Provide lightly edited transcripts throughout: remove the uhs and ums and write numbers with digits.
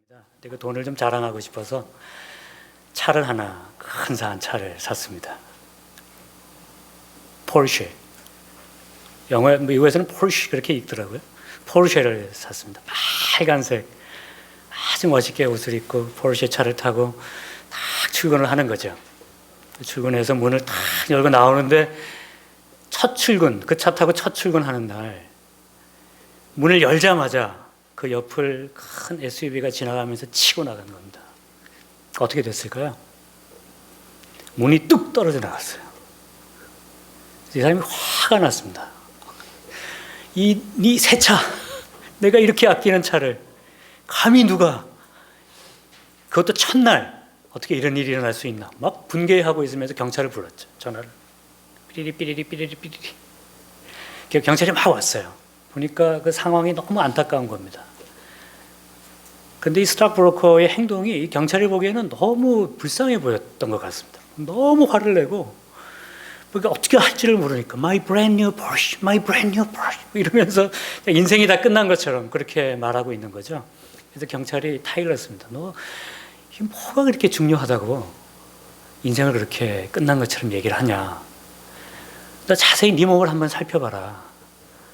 근데 그 돈을 좀 자랑하고 싶어서 차를 하나, 근사한 차를 샀습니다. 포르쉐. 미국에서는 포르쉐 그렇게 읽더라고요. 포르쉐를 샀습니다. 빨간색 아주 멋있게 옷을 입고 포르쉐 차를 타고 딱 출근을 하는 거죠. 출근해서 문을 딱 열고 나오는데 첫 출근, 그 차 타고 첫 출근하는 날 문을 열자마자 그 옆을 큰 SUV가 지나가면서 치고 나간 겁니다. 어떻게 됐을까요? 문이 뚝 떨어져 나갔어요. 이 사람이 화가 났습니다. 네 새 차, 내가 이렇게 아끼는 차를 감히 누가, 그것도 첫날 어떻게 이런 일이 일어날 수 있나, 막 분개하고 있으면서 경찰을 불렀죠. 전화를 삐리리 삐리리 삐리리 삐리리. 경찰이 막 왔어요. 보니까 그 상황이 너무 안타까운 겁니다. 근데 이 스탁브로커의 행동이 경찰이 보기에는 너무 불쌍해 보였던 것 같습니다. 너무 화를 내고 그러니까 어떻게 할지를 모르니까 My brand new Porsche, my brand new Porsche 이러면서 인생이 다 끝난 것처럼 그렇게 말하고 있는 거죠. 그래서 경찰이 타일렀습니다. 너 이게 뭐가 그렇게 중요하다고 인생을 그렇게 끝난 것처럼 얘기를 하냐. 너 자세히 네 몸을 한번 살펴봐라.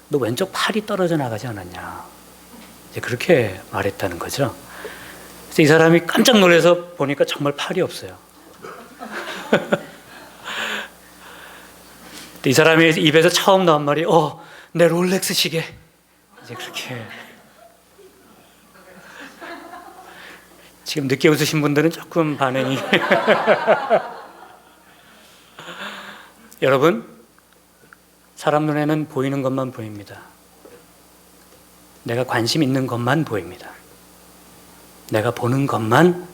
너 왼쪽 팔이 떨어져 나가지 않았냐. 이제 그렇게 말했다는 거죠. 그래서 이 사람이 깜짝 놀라서 보니까 정말 팔이 없어요. 이 사람이 입에서 처음 나온 말이 내 롤렉스 시계. 이제 그렇게. 지금 늦게 웃으신 분들은 조금 반응이. 여러분, 사람 눈에는 보이는 것만 보입니다. 내가 관심 있는 것만 보입니다. 내가 보는 것만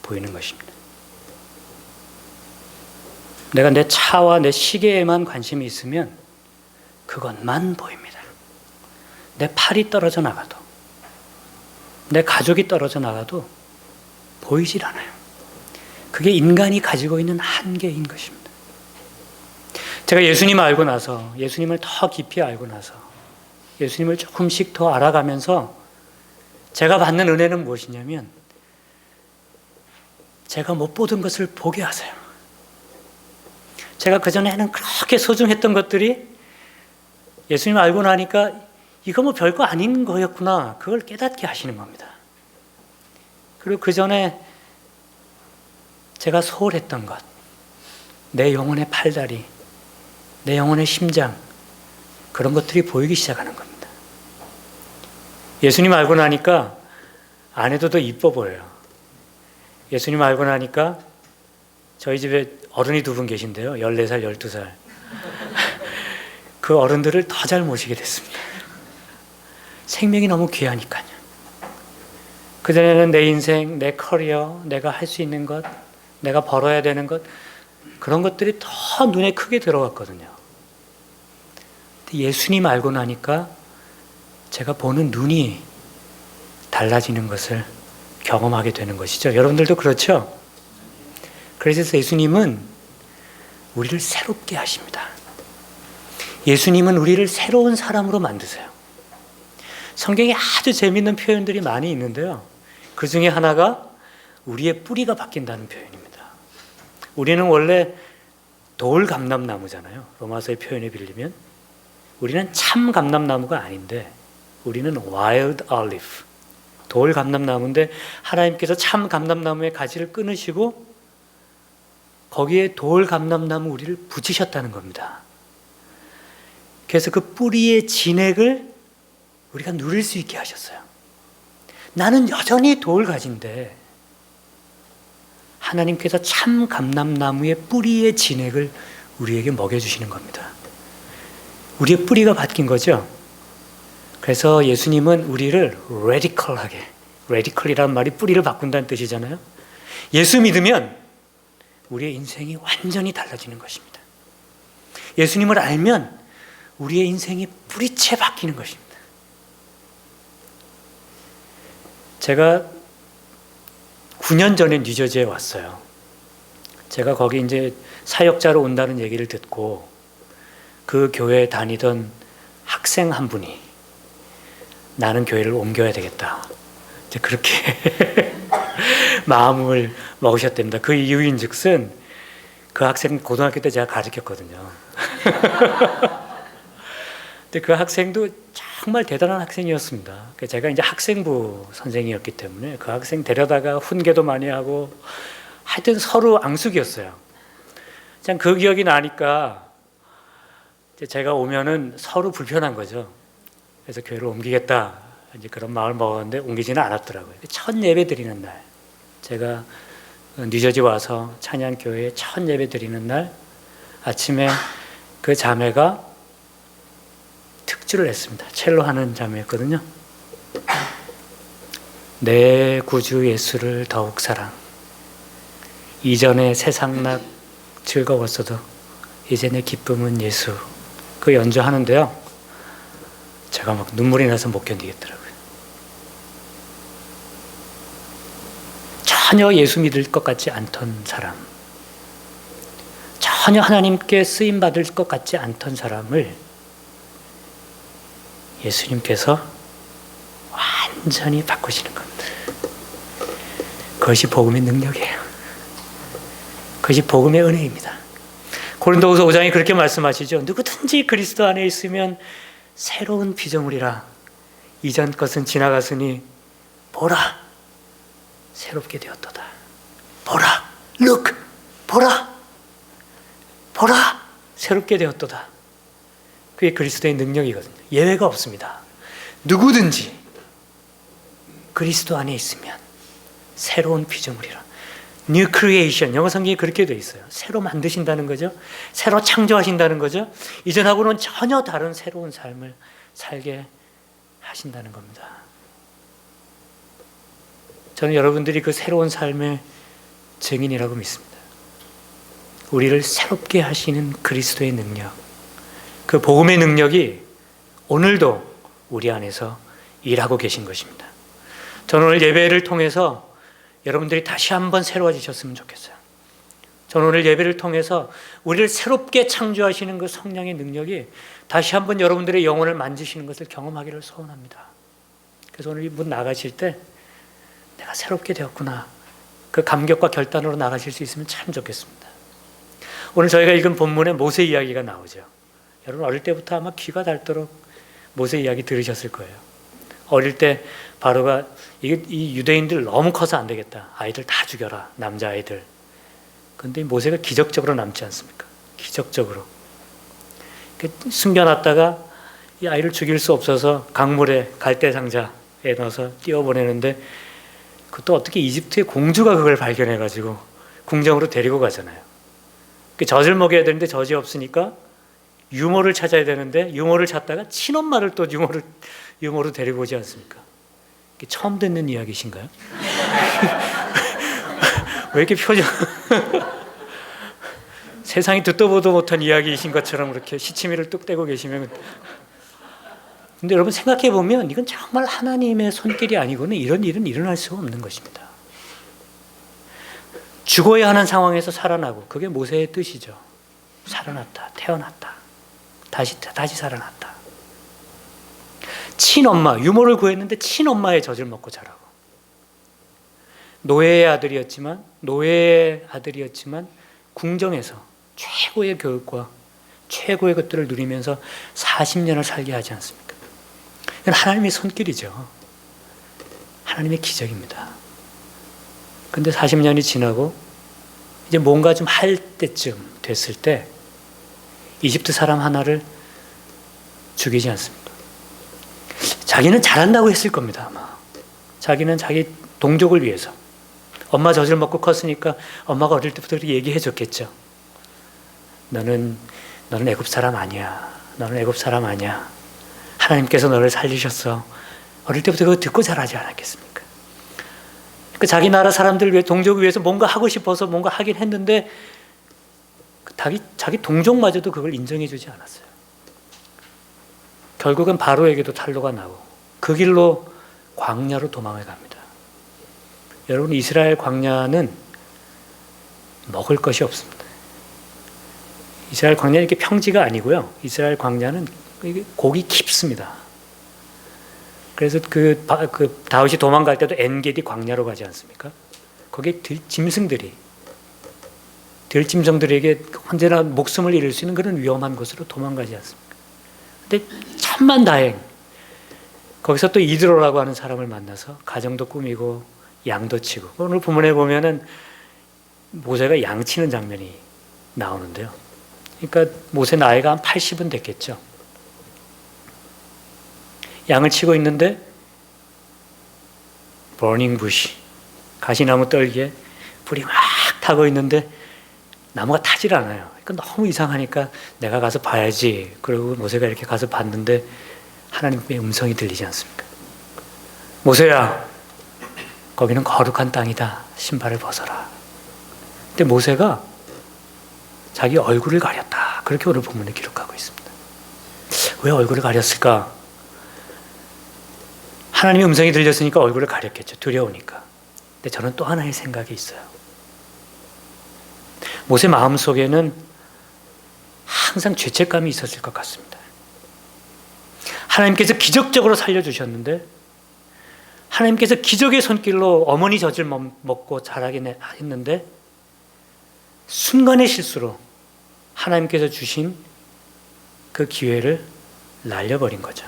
보이는 것입니다. 내가 내 차와 내 시계에만 관심이 있으면 그것만 보입니다. 내 팔이 떨어져 나가도, 내 가족이 떨어져 나가도 보이질 않아요. 그게 인간이 가지고 있는 한계인 것입니다. 제가 예수님을 알고 나서, 예수님을 더 깊이 알고 나서, 예수님을 조금씩 더 알아가면서 제가 받는 은혜는 무엇이냐면 제가 못 보던 것을 보게 하세요. 제가 그전에는 그렇게 소중했던 것들이 예수님을 알고 나니까 이거 뭐 별거 아닌 거였구나. 그걸 깨닫게 하시는 겁니다. 그리고 그전에 제가 소홀했던 것, 내 영혼의 팔다리, 내 영혼의 심장, 그런 것들이 보이기 시작하는 겁니다. 예수님 알고 나니까 아내도 더 이뻐 보여요. 예수님 알고 나니까 저희 집에 어른이 두 분 계신데요. 14살, 12살. 그 어른들을 더 잘 모시게 됐습니다. 생명이 너무 귀하니까요. 그전에는 내 인생, 내 커리어, 내가 할 수 있는 것, 내가 벌어야 되는 것, 그런 것들이 더 눈에 크게 들어왔거든요. 예수님 알고 나니까 제가 보는 눈이 달라지는 것을 경험하게 되는 것이죠. 여러분들도 그렇죠? 그래서 예수님은 우리를 새롭게 하십니다. 예수님은 우리를 새로운 사람으로 만드세요. 성경에 아주 재미있는 표현들이 많이 있는데요. 그 중에 하나가 우리의 뿌리가 바뀐다는 표현입니다. 우리는 원래 돌감람나무잖아요. 로마서의 표현에 빌리면 우리는 참 감람나무가 아닌데 우리는 wild olive, 돌감람나무인데 하나님께서 참 감람나무의 가지를 끊으시고 거기에 돌감람나무 우리를 붙이셨다는 겁니다. 그래서 그 뿌리의 진액을 우리가 누릴 수 있게 하셨어요. 나는 여전히 돌가지인데 하나님께서 참 감람나무의 뿌리의 진액을 우리에게 먹여주시는 겁니다. 우리의 뿌리가 바뀐 거죠. 그래서 예수님은 우리를 레디컬하게, 레디컬이라는 말이 뿌리를 바꾼다는 뜻이잖아요. 예수 믿으면 우리의 인생이 완전히 달라지는 것입니다. 예수님을 알면 우리의 인생이 뿌리채 바뀌는 것입니다. 제가 9년 전에 뉴저지에 왔어요. 제가 거기 이제 사역자로 온다는 얘기를 듣고 그 교회에 다니던 학생 한 분이 나는 교회를 옮겨야 되겠다. 이제 그렇게 마음을 먹으셨답니다. 그 이유인즉슨 그 학생 고등학교 때 제가 가르쳤거든요. 근데 그 학생도 정말 대단한 학생이었습니다. 제가 이제 학생부 선생이었기 때문에 그 학생 데려다가 훈계도 많이 하고 하여튼 서로 앙숙이었어요. 그냥 그 기억이 나니까 제가 오면은 서로 불편한 거죠. 그래서 교회를 옮기겠다 이제 그런 마음을 먹었는데 옮기지는 않았더라고요. 첫 예배 드리는 날, 제가 뉴저지 와서 찬양교회에 첫 예배 드리는 날 아침에 그 자매가 특주를 했습니다. 첼로 하는 자매였거든요. 내 구주 예수를 더욱 사랑. 이전에 세상락 즐거웠어도 이제 내 기쁨은 예수. 그 연주하는데요. 제가 막 눈물이 나서 못 견디겠더라고요. 전혀 예수 믿을 것 같지 않던 사람, 전혀 하나님께 쓰임받을 것 같지 않던 사람을 예수님께서 완전히 바꾸시는 겁니다. 그것이 복음의 능력이에요. 그것이 복음의 은혜입니다. 고린도후서 5장이 그렇게 말씀하시죠. 누구든지 그리스도 안에 있으면 새로운 피조물이라. 이전 것은 지나갔으니 보라, 새롭게 되었도다. 보라, look, 보라, 보라, 새롭게 되었도다. 그게 그리스도의 능력이거든요. 예외가 없습니다. 누구든지 그리스도 안에 있으면 새로운 피조물이라. New creation, 영어 성경이 그렇게 되어 있어요. 새로 만드신다는 거죠. 새로 창조하신다는 거죠. 이전하고는 전혀 다른 새로운 삶을 살게 하신다는 겁니다. 저는 여러분들이 그 새로운 삶의 증인이라고 믿습니다. 우리를 새롭게 하시는 그리스도의 능력, 그 복음의 능력이 오늘도 우리 안에서 일하고 계신 것입니다. 저는 오늘 예배를 통해서 여러분들이 다시 한번 새로워지셨으면 좋겠어요. 저는 오늘 예배를 통해서 우리를 새롭게 창조하시는 그 성령의 능력이 다시 한번 여러분들의 영혼을 만지시는 것을 경험하기를 소원합니다. 그래서 오늘 이 문 나가실 때 내가 새롭게 되었구나, 그 감격과 결단으로 나가실 수 있으면 참 좋겠습니다. 오늘 저희가 읽은 본문에 모세 이야기가 나오죠. 여러분 어릴 때부터 아마 귀가 닳도록 모세 이야기 들으셨을 거예요. 어릴 때 바로가 이 유대인들 너무 커서 안 되겠다. 아이들 다 죽여라. 남자아이들. 그런데 모세가 기적적으로 남지 않습니까? 기적적으로. 숨겨놨다가 이 아이를 죽일 수 없어서 강물에 갈대 상자에 넣어서 띄워보내는데 그것도 어떻게 이집트의 공주가 그걸 발견해가지고 궁정으로 데리고 가잖아요. 젖을 먹여야 되는데 젖이 없으니까 유모를 찾아야 되는데 유모를 찾다가 친엄마를 또 유모로 데리고 오지 않습니까? 처음 듣는 이야기신가요? 왜 이렇게 표정 세상이 듣도 보도 못한 이야기이신 것처럼 그렇게 시치미를 뚝 떼고 계시면, 근데 여러분 생각해 보면 이건 정말 하나님의 손길이 아니고는 이런 일은 일어날 수가 없는 것입니다. 죽어야 하는 상황에서 살아나고, 그게 모세의 뜻이죠. 살아났다, 태어났다, 다시 살아났다. 친엄마, 유모를 구했는데 친엄마의 젖을 먹고 자라고. 노예의 아들이었지만 궁정에서 최고의 교육과 최고의 것들을 누리면서 40년을 살게 하지 않습니까? 이건 하나님의 손길이죠. 하나님의 기적입니다. 근데 40년이 지나고 이제 뭔가 좀 할 때쯤 됐을 때 이집트 사람 하나를 죽이지 않습니다. 자기는 잘한다고 했을 겁니다, 아마. 자기는 자기 동족을 위해서. 엄마 젖을 먹고 컸으니까 엄마가 어릴 때부터 그렇게 얘기해 줬겠죠. 너는 애굽 사람 아니야. 너는 애굽 사람 아니야. 하나님께서 너를 살리셨어. 어릴 때부터 그거 듣고 자라지 않았겠습니까? 그 자기 나라 사람들 위해, 동족을 위해서 뭔가 하고 싶어서 뭔가 하긴 했는데 자기 동족마저도 그걸 인정해 주지 않았어요. 결국은 바로에게도 탈로가 나고 그 길로 광야로 도망을 갑니다. 여러분, 이스라엘 광야는 먹을 것이 없습니다. 이스라엘 광야는 이렇게 평지가 아니고요. 이스라엘 광야는 고기 깊습니다. 그래서 그 다윗이 도망갈 때도 엔게디 광야로 가지 않습니까? 거기에 들짐승들에게 언제나 목숨을 잃을 수 있는 그런 위험한 곳으로 도망가지 않습니까? 근데 천만 다행, 거기서 또 이드로라고 하는 사람을 만나서 가정도 꾸미고 양도 치고, 오늘 본문에 보면은 모세가 양 치는 장면이 나오는데요. 그러니까 모세 나이가 한 80은 됐겠죠. 양을 치고 있는데 버닝 부시, 가시나무 떨기에 불이 막 타고 있는데 나무가 타질 않아요. 그러니까 너무 이상하니까 내가 가서 봐야지. 그리고 모세가 이렇게 가서 봤는데 하나님의 음성이 들리지 않습니까? 모세야, 거기는 거룩한 땅이다. 신발을 벗어라. 근데 모세가 자기 얼굴을 가렸다. 그렇게 오늘 본문에 기록하고 있습니다. 왜 얼굴을 가렸을까? 하나님의 음성이 들렸으니까 얼굴을 가렸겠죠. 두려우니까. 근데 저는 또 하나의 생각이 있어요. 모세 마음속에는 항상 죄책감이 있었을 것 같습니다. 하나님께서 기적적으로 살려주셨는데, 하나님께서 기적의 손길로 어머니 젖을 먹고 자라게 했는데, 순간의 실수로 하나님께서 주신 그 기회를 날려버린 거죠.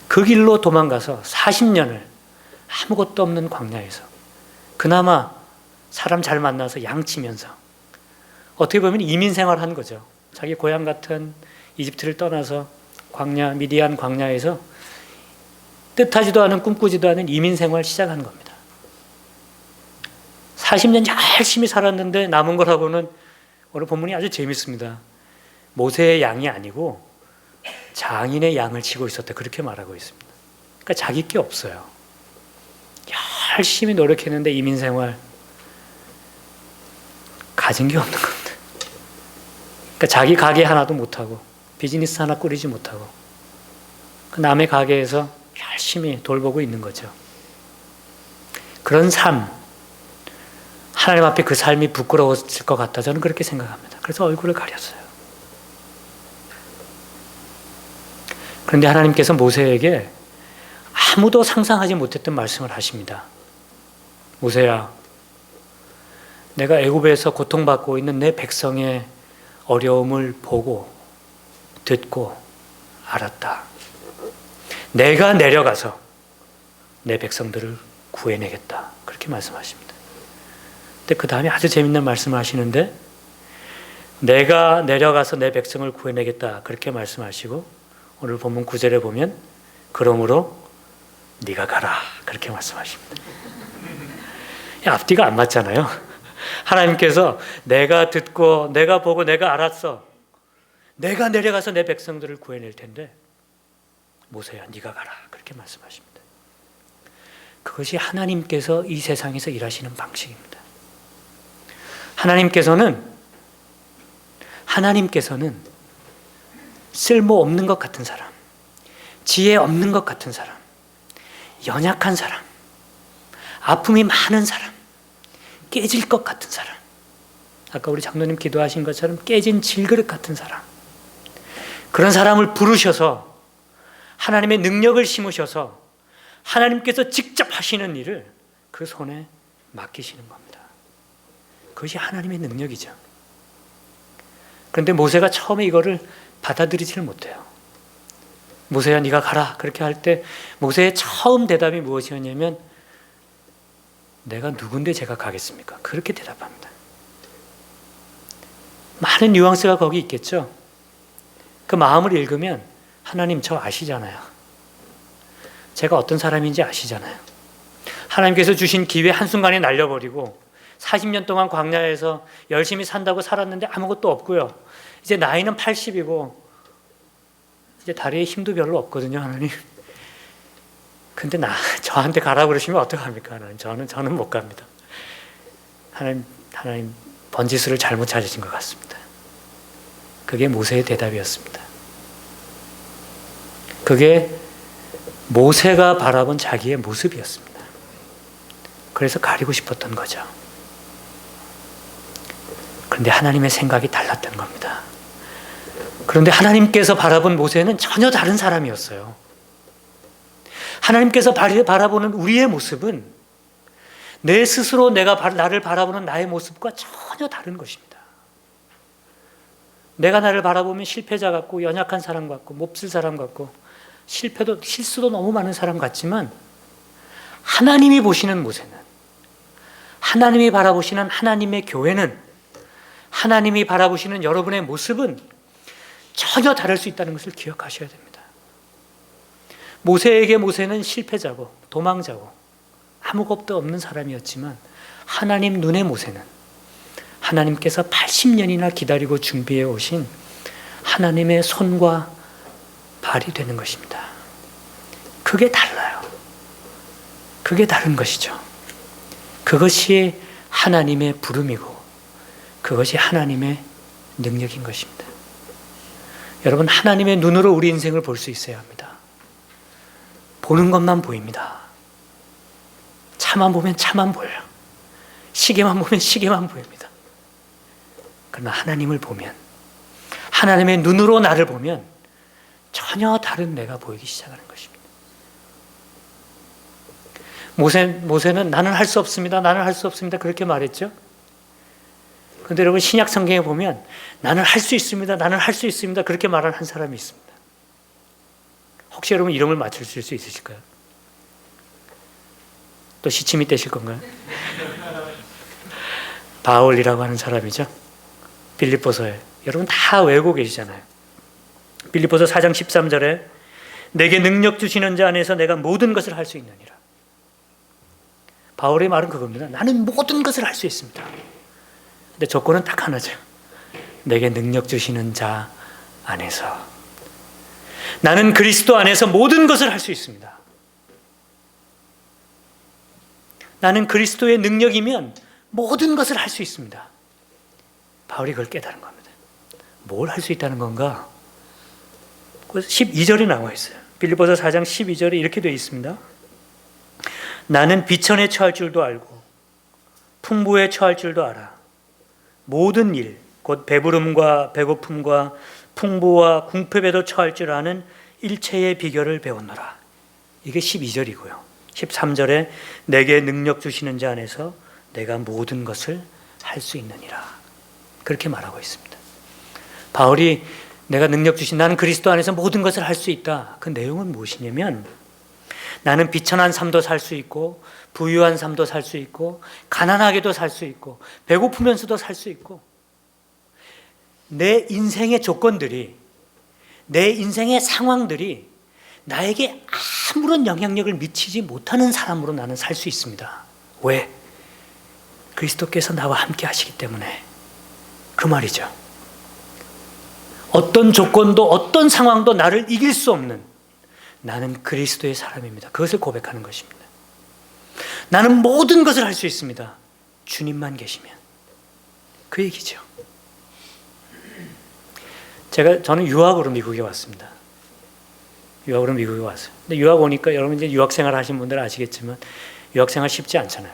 그 길로 도망가서 40년을 아무것도 없는 광야에서 그나마 사람 잘 만나서 양치면서 어떻게 보면 이민 생활한 거죠. 자기 고향 같은 이집트를 떠나서 광야, 미디안 광야에서 뜻하지도 않은, 꿈꾸지도 않은 이민 생활 시작한 겁니다. 40년 열심히 살았는데 남은 거라고는, 오늘 본문이 아주 재밌습니다. 모세의 양이 아니고 장인의 양을 치고 있었다, 그렇게 말하고 있습니다. 그러니까 자기 게 없어요. 열심히 노력했는데 이민 생활 가진 게 없는 겁니다. 그러니까 자기 가게 하나도 못하고 비즈니스 하나 꾸리지 못하고 남의 가게에서 열심히 돌보고 있는 거죠. 그런 삶, 하나님 앞에 그 삶이 부끄러웠을 것 같다, 저는 그렇게 생각합니다. 그래서 얼굴을 가렸어요. 그런데 하나님께서 모세에게 아무도 상상하지 못했던 말씀을 하십니다. 모세야, 내가 애굽에서 고통받고 있는 내 백성의 어려움을 보고 듣고 알았다. 내가 내려가서 내 백성들을 구해내겠다. 그렇게 말씀하십니다. 근데 그 다음에 아주 재밌는 말씀을 하시는데, 내가 내려가서 내 백성을 구해내겠다. 그렇게 말씀하시고 오늘 본문 9절에 보면 그러므로 네가 가라. 그렇게 말씀하십니다. 앞뒤가 안 맞잖아요. 하나님께서 내가 듣고 내가 보고 내가 알았어. 내가 내려가서 내 백성들을 구해낼 텐데 모세야 네가 가라. 그렇게 말씀하십니다. 그것이 하나님께서 이 세상에서 일하시는 방식입니다. 하나님께서는 쓸모없는 것 같은 사람, 지혜 없는 것 같은 사람, 연약한 사람, 아픔이 많은 사람, 깨질 것 같은 사람, 아까 우리 장로님 기도하신 것처럼 깨진 질그릇 같은 사람, 그런 사람을 부르셔서 하나님의 능력을 심으셔서 하나님께서 직접 하시는 일을 그 손에 맡기시는 겁니다. 그것이 하나님의 능력이죠. 그런데 모세가 처음에 이거를 받아들이지를 못해요. 모세야 네가 가라. 그렇게 할 때 모세의 처음 대답이 무엇이었냐면 내가 누군데 제가 가겠습니까? 그렇게 대답합니다. 많은 뉘앙스가 거기 있겠죠. 그 마음을 읽으면 하나님 저 아시잖아요. 제가 어떤 사람인지 아시잖아요. 하나님께서 주신 기회 한순간에 날려버리고 40년 동안 광야에서 열심히 산다고 살았는데 아무것도 없고요. 이제 나이는 80이고 이제 다리에 힘도 별로 없거든요, 하나님. 근데 저한테 가라고 그러시면 어떡합니까, 하나님? 저는 못 갑니다. 하나님 번지수를 잘못 찾으신 것 같습니다. 그게 모세의 대답이었습니다. 그게 모세가 바라본 자기의 모습이었습니다. 그래서 가리고 싶었던 거죠. 그런데 하나님의 생각이 달랐던 겁니다. 그런데 하나님께서 바라본 모세는 전혀 다른 사람이었어요. 하나님께서 바라보는 우리의 모습은 내 스스로 나를 바라보는 나의 모습과 전혀 다른 것입니다. 내가 나를 바라보면 실패자 같고 연약한 사람 같고 몹쓸 사람 같고 실수도 너무 많은 사람 같지만 하나님이 보시는 모세는, 하나님이 바라보시는 하나님의 교회는, 하나님이 바라보시는 여러분의 모습은 전혀 다를 수 있다는 것을 기억하셔야 됩니다. 모세에게 모세는 실패자고 도망자고 아무것도 없는 사람이었지만 하나님 눈의 모세는 하나님께서 80년이나 기다리고 준비해 오신 하나님의 손과 발이 되는 것입니다. 그게 달라요. 그게 다른 것이죠. 그것이 하나님의 부름이고 그것이 하나님의 능력인 것입니다. 여러분, 하나님의 눈으로 우리 인생을 볼 수 있어야 합니다. 보는 것만 보입니다. 차만 보면 차만 보여요. 시계만 보면 시계만 보입니다. 그러나 하나님을 보면, 하나님의 눈으로 나를 보면 전혀 다른 내가 보이기 시작하는 것입니다. 모세는 나는 할 수 없습니다. 나는 할 수 없습니다. 그렇게 말했죠. 그런데 여러분, 신약 성경에 보면 나는 할 수 있습니다. 나는 할 수 있습니다. 그렇게 말하는 한 사람이 있습니다. 혹시 여러분 이름을 맞추실 수 있으실까요? 또 시침이 떼실 건가요? 바울이라고 하는 사람이죠. 빌립보서에. 여러분 다 외우고 계시잖아요. 빌립보서 4장 13절에 내게 능력 주시는 자 안에서 내가 모든 것을 할 수 있느니라. 바울의 말은 그겁니다. 나는 모든 것을 할 수 있습니다. 근데 조건은 딱 하나죠. 내게 능력 주시는 자 안에서. 나는 그리스도 안에서 모든 것을 할 수 있습니다. 나는 그리스도의 능력이면 모든 것을 할 수 있습니다. 바울이 그걸 깨달은 겁니다. 뭘 할 수 있다는 건가? 12절이 나와 있어요. 빌립보서 4장 12절에 이렇게 되어 있습니다. 나는 비천에 처할 줄도 알고 풍부에 처할 줄도 알아. 모든 일, 곧 배부름과 배고픔과 풍부와 궁핍에도 처할 줄 아는 일체의 비결을 배웠노라. 이게 12절이고요. 13절에 내게 능력 주시는 자 안에서 내가 모든 것을 할 수 있느니라. 그렇게 말하고 있습니다. 바울이 내가 능력 주신, 나는 그리스도 안에서 모든 것을 할 수 있다. 그 내용은 무엇이냐면 나는 비천한 삶도 살 수 있고 부유한 삶도 살 수 있고 가난하게도 살 수 있고 배고프면서도 살 수 있고 내 인생의 조건들이, 내 인생의 상황들이 나에게 아무런 영향력을 미치지 못하는 사람으로 나는 살 수 있습니다. 왜? 그리스도께서 나와 함께 하시기 때문에. 그 말이죠. 어떤 조건도 어떤 상황도 나를 이길 수 없는, 나는 그리스도의 사람입니다. 그것을 고백하는 것입니다. 나는 모든 것을 할 수 있습니다. 주님만 계시면. 그 얘기죠. 저는 유학으로 미국에 왔습니다. 유학으로 미국에 왔어요. 근데 유학 오니까 여러분 이제 유학생활 하신 분들 아시겠지만 유학생활 쉽지 않잖아요.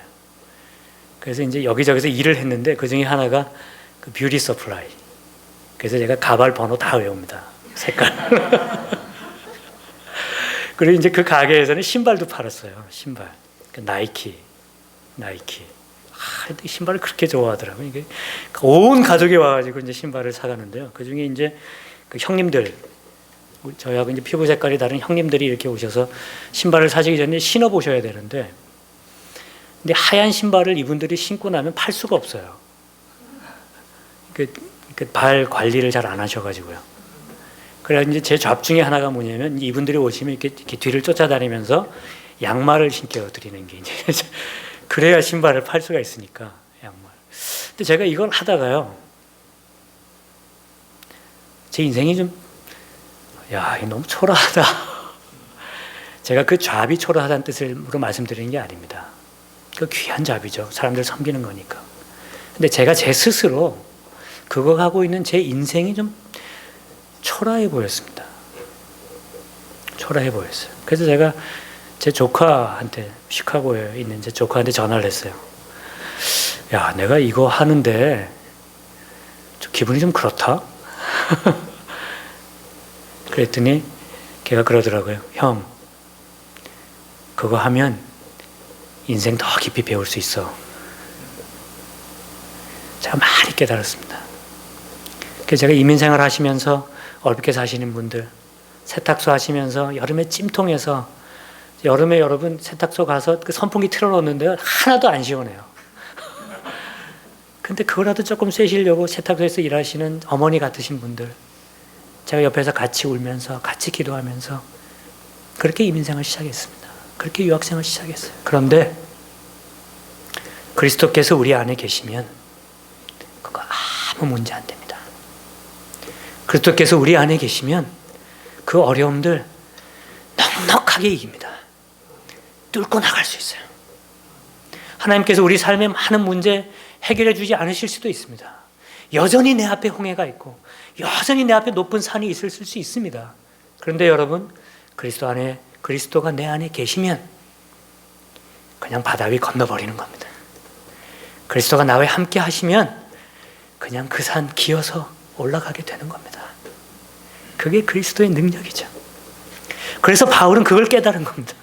그래서 이제 여기저기서 일을 했는데 그 중에 하나가 그 뷰티 서플라이. 그래서 제가 가발 번호 다 외웁니다. 색깔. 그리고 이제 그 가게에서는 신발도 팔았어요. 신발. 나이키. 신발을 그렇게 좋아하더라고요. 이게 온 가족이 와가지고 이제 신발을 사가는데요. 그 중에 이제 그 형님들, 저희하고 이제 피부 색깔이 다른 형님들이 이렇게 오셔서 신발을 사시기 전에 신어보셔야 되는데, 근데 하얀 신발을 이분들이 신고 나면 팔 수가 없어요. 그 발 관리를 잘 안 하셔가지고요. 그래서 이제 제 잡 중에 하나가 뭐냐면 이분들이 오시면 이렇게 뒤를 쫓아다니면서 양말을 신겨 드리는 게 이제 그래야 신발을 팔 수가 있으니까 양말. 근데 제가 이걸 하다가요, 제 인생이 좀, 야, 이거 너무 초라하다. 제가 그 잡이 초라하다는 뜻으로 말씀드리는 게 아닙니다. 그 귀한 잡이죠. 사람들 섬기는 거니까. 근데 제가 제 스스로 그거 하고 있는 제 인생이 좀 초라해 보였습니다. 초라해 보였어요. 그래서 제가 제 조카한테, 시카고에 있는 제 조카한테 전화를 했어요. 야, 내가 이거 하는데 기분이 좀 그렇다? 그랬더니 걔가 그러더라고요. 형, 그거 하면 인생 더 깊이 배울 수 있어. 제가 많이 깨달았습니다. 그래서 제가 이민생활 하시면서 어렵게 사시는 분들, 세탁소 하시면서 여름에 찜통에서, 여름에 여러분 세탁소 가서 그 선풍기 틀어놓는데 하나도 안 시원해요. 근데 그거라도 조금 쐬시려고 세탁소에서 일하시는 어머니 같으신 분들, 제가 옆에서 같이 울면서 같이 기도하면서 그렇게 이민생활을 시작했습니다. 그렇게 유학생활을 시작했어요. 그런데 그리스도께서 우리 안에 계시면 그거 아무 문제 안 됩니다. 그리스도께서 우리 안에 계시면 그 어려움들 넉넉하게 이깁니다. 뚫고 나갈 수 있어요. 하나님께서 우리 삶의 많은 문제 해결해 주지 않으실 수도 있습니다. 여전히 내 앞에 홍해가 있고 여전히 내 앞에 높은 산이 있을 수 있습니다. 그런데 여러분, 그리스도가 내 안에 계시면 그냥 바다 위 건너버리는 겁니다. 그리스도가 나와 함께 하시면 그냥 그 산 기어서 올라가게 되는 겁니다. 그게 그리스도의 능력이죠. 그래서 바울은 그걸 깨달은 겁니다.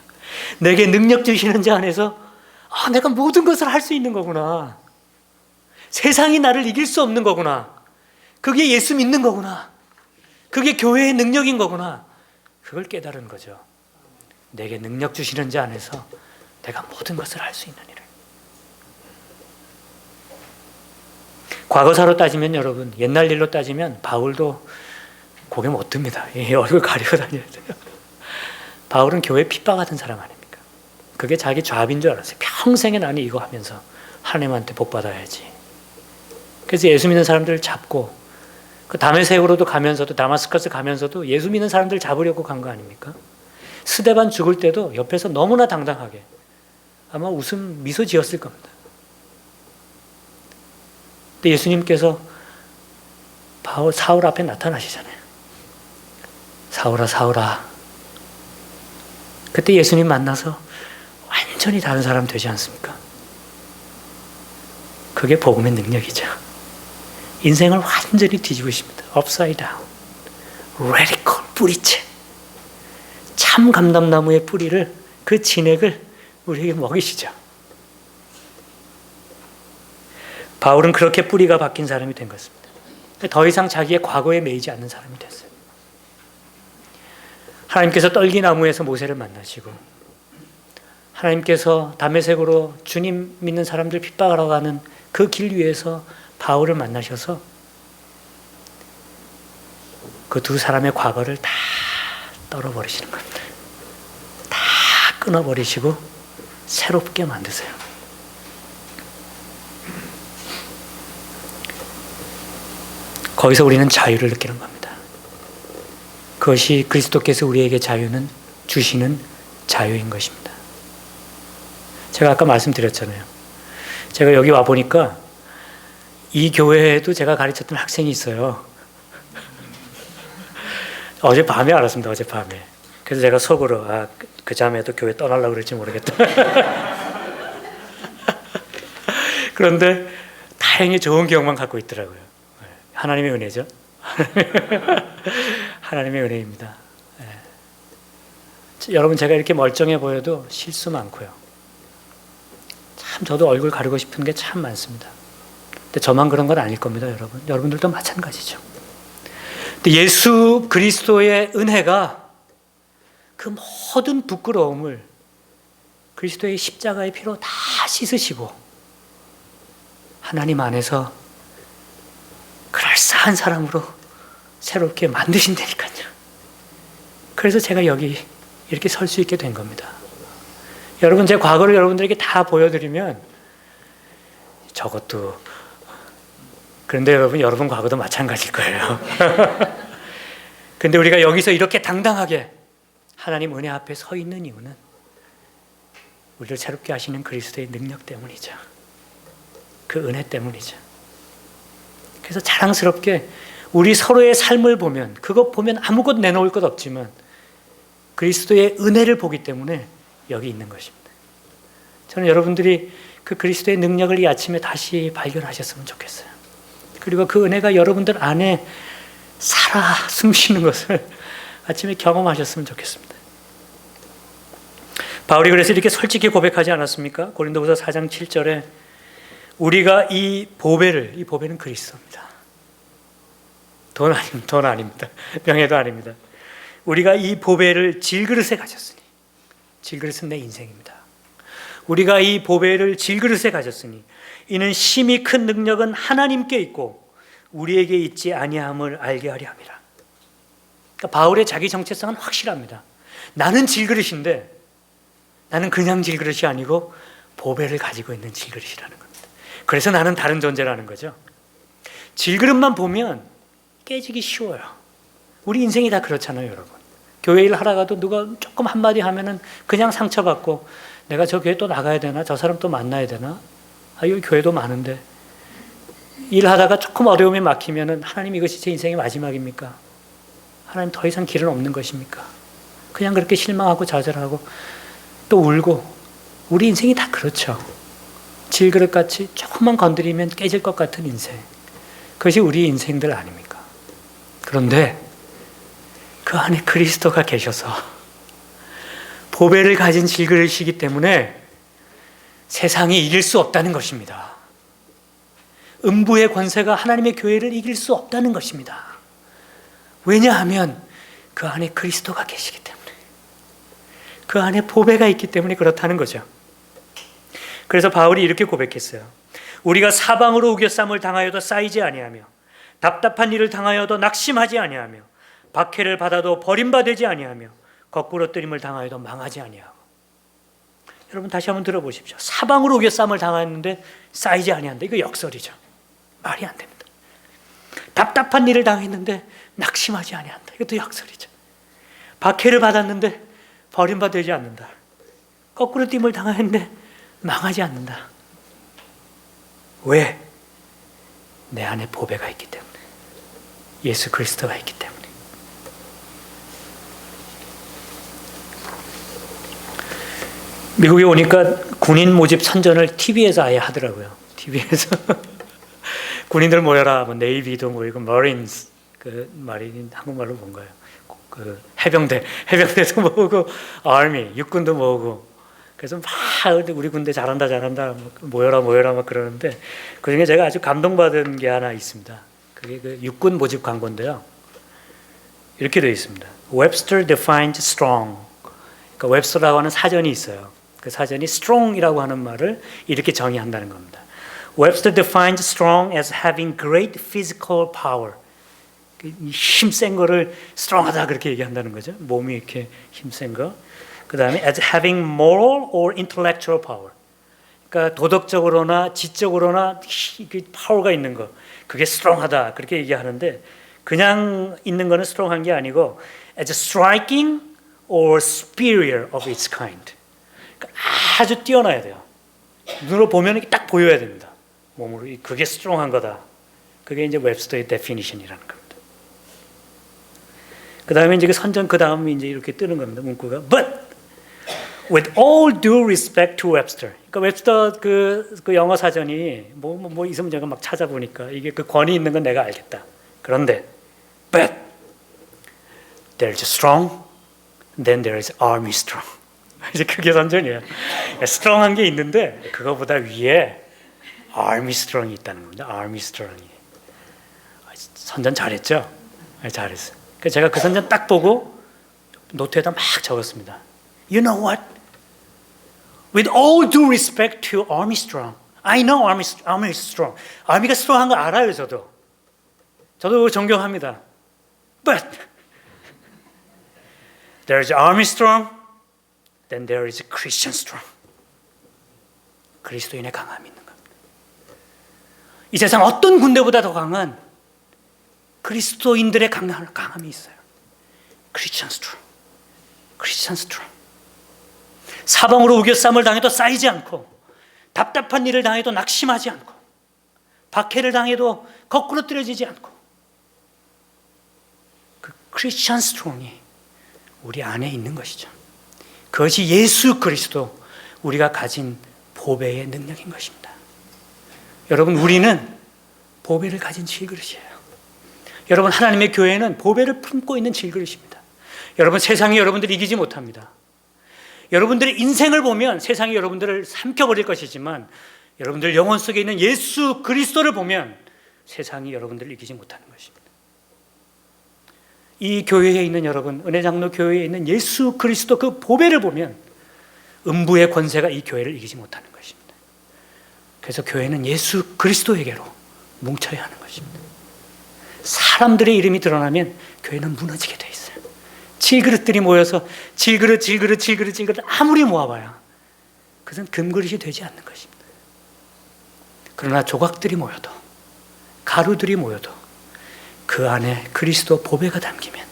내게 능력 주시는 자 안에서 내가 모든 것을 할 수 있는 거구나. 세상이 나를 이길 수 없는 거구나. 그게 예수 믿는 거구나. 그게 교회의 능력인 거구나. 그걸 깨달은 거죠. 내게 능력 주시는 자 안에서 내가 모든 것을 할 수 있는 일을. 과거사로 따지면 여러분, 옛날 일로 따지면 바울도 고개 못 듭니다. 얼굴 가리고 다녀야 돼요. 바울은 교회 핍박하던 사람 아닙니까? 그게 자기 잡인 줄 알았어요. 평생에 나는 이거 하면서 하나님한테 복 받아야지. 그래서 예수 믿는 사람들을 잡고, 그 다메섹으로도 가면서도, 다마스커스 가면서도 예수 믿는 사람들 잡으려고 간 거 아닙니까? 스데반 죽을 때도 옆에서 너무나 당당하게 아마 미소 지었을 겁니다. 근데 예수님께서 사울 앞에 나타나시잖아요. 사울아, 사울아. 그때 예수님 만나서 완전히 다른 사람 되지 않습니까? 그게 복음의 능력이죠. 인생을 완전히 뒤집으십니다. upside down, radical, 뿌리채. 참 감람나무의 뿌리를, 그 진액을 우리에게 먹이시죠. 바울은 그렇게 뿌리가 바뀐 사람이 된 것입니다. 더 이상 자기의 과거에 매이지 않는 사람이 됐어요. 하나님께서 떨기나무에서 모세를 만나시고, 하나님께서 다메섹으로 주님 믿는 사람들 핍박하러 가는 그 길 위에서 바울을 만나셔서 그 두 사람의 과거를 다 떨어버리시는 겁니다. 다 끊어버리시고 새롭게 만드세요. 거기서 우리는 자유를 느끼는 겁니다. 그것이 그리스도께서 우리에게 주시는 자유인 것입니다. 제가 아까 말씀드렸잖아요. 제가 여기 와보니까 이 교회에도 제가 가르쳤던 학생이 있어요. 어젯밤에 알았습니다. 어젯밤에. 그래서 제가 속으로 그 자매도 교회 떠나려고 그럴지 모르겠다. 그런데 다행히 좋은 기억만 갖고 있더라고요. 하나님의 은혜죠. 하나님의 은혜입니다. 여러분, 제가 이렇게 멀쩡해 보여도 실수 많고요. 참 저도 얼굴 가리고 싶은 게 참 많습니다. 근데 저만 그런 건 아닐 겁니다, 여러분. 여러분들도 마찬가지죠. 근데 예수 그리스도의 은혜가 그 모든 부끄러움을 그리스도의 십자가의 피로 다 씻으시고 하나님 안에서 그럴싸한 사람으로 새롭게 만드신다니까요. 그래서 제가 여기 이렇게 설 수 있게 된 겁니다. 여러분, 제 과거를 여러분들에게 다 보여드리면 저것도, 그런데 여러분 과거도 마찬가지일 거예요. 근데 우리가 여기서 이렇게 당당하게 하나님 은혜 앞에 서 있는 이유는 우리를 새롭게 하시는 그리스도의 능력 때문이죠. 그 은혜 때문이죠. 그래서 자랑스럽게 우리 서로의 삶을 보면, 그것 보면 아무것도 내놓을 것 없지만 그리스도의 은혜를 보기 때문에 여기 있는 것입니다. 저는 여러분들이 그 그리스도의 능력을 이 아침에 다시 발견하셨으면 좋겠어요. 그리고 그 은혜가 여러분들 안에 살아 숨쉬는 것을 아침에 경험하셨으면 좋겠습니다. 바울이 그래서 이렇게 솔직히 고백하지 않았습니까? 고린도후서 4장 7절에 우리가 이 보배는 그리스도입니다. 돈 아닙니다. 명예도 아닙니다. 우리가 이 보배를 질그릇에 가졌으니, 질그릇은 내 인생입니다. 우리가 이 보배를 질그릇에 가졌으니 이는 심히 큰 능력은 하나님께 있고 우리에게 있지 아니함을 알게 하려 함이라. 그러니까 바울의 자기 정체성은 확실합니다. 나는 질그릇인데 나는 그냥 질그릇이 아니고 보배를 가지고 있는 질그릇이라는 겁니다. 그래서 나는 다른 존재라는 거죠. 질그릇만 보면 깨지기 쉬워요. 우리 인생이 다 그렇잖아요, 여러분. 교회 일 하다가도 누가 조금 한마디 하면은 그냥 상처받고 내가 저 교회 또 나가야 되나? 저 사람 또 만나야 되나? 여기 교회도 많은데. 일하다가 조금 어려움이 막히면은 하나님 이것이 제 인생의 마지막입니까? 하나님 더 이상 길은 없는 것입니까? 그냥 그렇게 실망하고 좌절하고 또 울고. 우리 인생이 다 그렇죠. 질그릇같이 조금만 건드리면 깨질 것 같은 인생. 그것이 우리 인생들 아닙니까? 그런데 그 안에 그리스도가 계셔서 보배를 가진 질그릇이기 때문에 세상이 이길 수 없다는 것입니다. 음부의 권세가 하나님의 교회를 이길 수 없다는 것입니다. 왜냐하면 그 안에 그리스도가 계시기 때문에, 그 안에 보배가 있기 때문에 그렇다는 거죠. 그래서 바울이 이렇게 고백했어요. 우리가 사방으로 우겨쌈을 당하여도 쌓이지 아니하며 답답한 일을 당하여도 낙심하지 아니하며 박해를 받아도 버림받지 아니하며 거꾸로 뜨림을 당하여도 망하지 아니하고. 여러분 다시 한번 들어보십시오. 사방으로 우겨쌈을 당했는데 쌓이지 아니한다. 이거 역설이죠. 말이 안 됩니다. 답답한 일을 당했는데 낙심하지 아니한다. 이것도 역설이죠. 박해를 받았는데 버림받지 않는다. 거꾸로 띠을 당했는데 망하지 않는다. 왜? 내 안에 보배가 있기 때문에. 예수 그리스도가 있기 때문에. 미국에 오니까 군인 모집 선전을 TV에서 아예 하더라고요. TV에서 군인들 모여라. 뭐 네이비도 모이고 머린스, 그 말이 한국말로 뭔가요? 그 해병대도 모으고 아미, 육군도 모으고. 그래서 막 우리 군대 잘한다 모여라 막 그러는데 그중에 제가 아주 감동받은 게 하나 있습니다. 그게 그 육군 모집 광고인데요. 이렇게 되어 있습니다. Webster defines strong. 그러니까 웹스터라고 하는 사전이 있어요. 그 사전이 strong이라고 하는 말을 이렇게 정의한다는 겁니다. Webster defines strong as having great physical power. 힘센 거를 strong하다 그렇게 얘기한다는 거죠. 몸이 이렇게 힘센 거. 그 다음에 as having moral or intellectual power. 그러니까 도덕적으로나 지적으로나 파워가 있는 거. 그게 strong하다 그렇게 얘기하는데 그냥 있는 거는 strong한 게 아니고 as striking or superior of its kind. 그러니까 아주 뛰어나야 돼요. 눈으로 보면 딱 보여야 됩니다. 몸으로 그게 strong한 거다. 그게 이제 웹스터의 definition이라는 겁니다. 그 다음에 이제 그 선전 그 다음에 이제 이렇게 뜨는 겁니다. 문구가 But with all due respect to Webster. 그러니까 웹스터 그 영어 사전이 뭐 있으면 제가 막 찾아보니까 이게 그 권위 있는 건 내가 알겠다. 그런데 but there's strong, then there's army strong. 이제 그게 선전이에요. strong한 게 있는데 그거보다 위에 army strong이 있다는 겁니다. army strong이. 선전 잘했죠? 잘했어요. 그래서 제가 그 선전 딱 보고 노트에다 막 적었습니다. You know what? With all due respect to Army Strong, I know Army is strong. 아미가 strong한 거 알아요, 저도 존경합니다. But there is Army strong, then there is Christian strong. 그리스도인의 강함이 있는 겁니다. 이 세상 어떤 군대보다 더 강한 그리스도인들의 강함이 있어요. Christian strong, Christian strong. 사방으로 우겨쌈을 당해도 쌓이지 않고 답답한 일을 당해도 낙심하지 않고 박해를 당해도 거꾸로 떨어지지 않고 그 크리스천 스트롱이 우리 안에 있는 것이죠. 그것이 예수 그리스도 우리가 가진 보배의 능력인 것입니다. 여러분 우리는 보배를 가진 질그릇이에요. 여러분 하나님의 교회는 보배를 품고 있는 질그릇입니다. 여러분 세상이 여러분들을 이기지 못합니다. 여러분들의 인생을 보면 세상이 여러분들을 삼켜버릴 것이지만 여러분들 영혼 속에 있는 예수 그리스도를 보면 세상이 여러분들을 이기지 못하는 것입니다. 이 교회에 있는 여러분, 은혜장로 교회에 있는 예수 그리스도 그 보배를 보면 음부의 권세가 이 교회를 이기지 못하는 것입니다. 그래서 교회는 예수 그리스도에게로 뭉쳐야 하는 것입니다. 사람들의 이름이 드러나면 교회는 무너지게 돼 있어요. 질그릇들이 모여서 질그릇 아무리 모아봐야 그것은 금그릇이 되지 않는 것입니다. 그러나 조각들이 모여도, 가루들이 모여도 그 안에 그리스도 보배가 담기면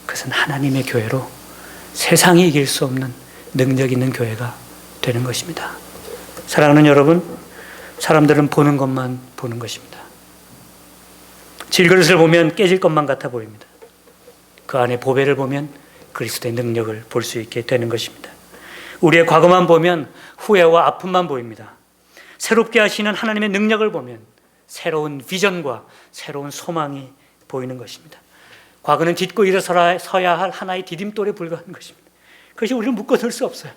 그것은 하나님의 교회로 세상이 이길 수 없는 능력 있는 교회가 되는 것입니다. 사랑하는 여러분, 사람들은 보는 것만 보는 것입니다. 질그릇을 보면 깨질 것만 같아 보입니다. 그 안에 보배를 보면 그리스도의 능력을 볼 수 있게 되는 것입니다. 우리의 과거만 보면 후회와 아픔만 보입니다. 새롭게 하시는 하나님의 능력을 보면 새로운 비전과 새로운 소망이 보이는 것입니다. 과거는 딛고 일어서야 할 하나의 디딤돌에 불과한 것입니다. 그것이 우리를 묶어둘 수 없어요.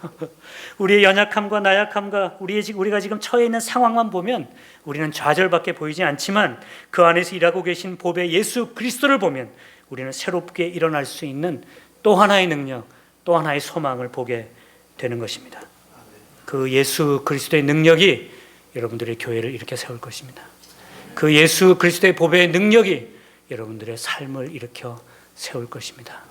우리의 연약함과 나약함과 우리가 지금 처해 있는 상황만 보면 우리는 좌절밖에 보이지 않지만 그 안에서 일하고 계신 보배 예수 그리스도를 보면 우리는 새롭게 일어날 수 있는 또 하나의 능력, 또 하나의 소망을 보게 되는 것입니다. 그 예수 그리스도의 능력이 여러분들의 교회를 이렇게 세울 것입니다. 그 예수 그리스도의 보배의 능력이 여러분들의 삶을 일으켜 세울 것입니다.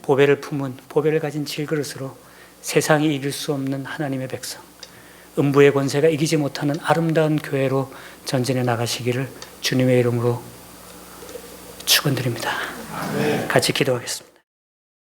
보배를 품은, 보배를 가진 질그릇으로 세상이 이길 수 없는 하나님의 백성, 음부의 권세가 이기지 못하는 아름다운 교회로 전진해 나가시기를 주님의 이름으로 축원드립니다. 같이 기도하겠습니다.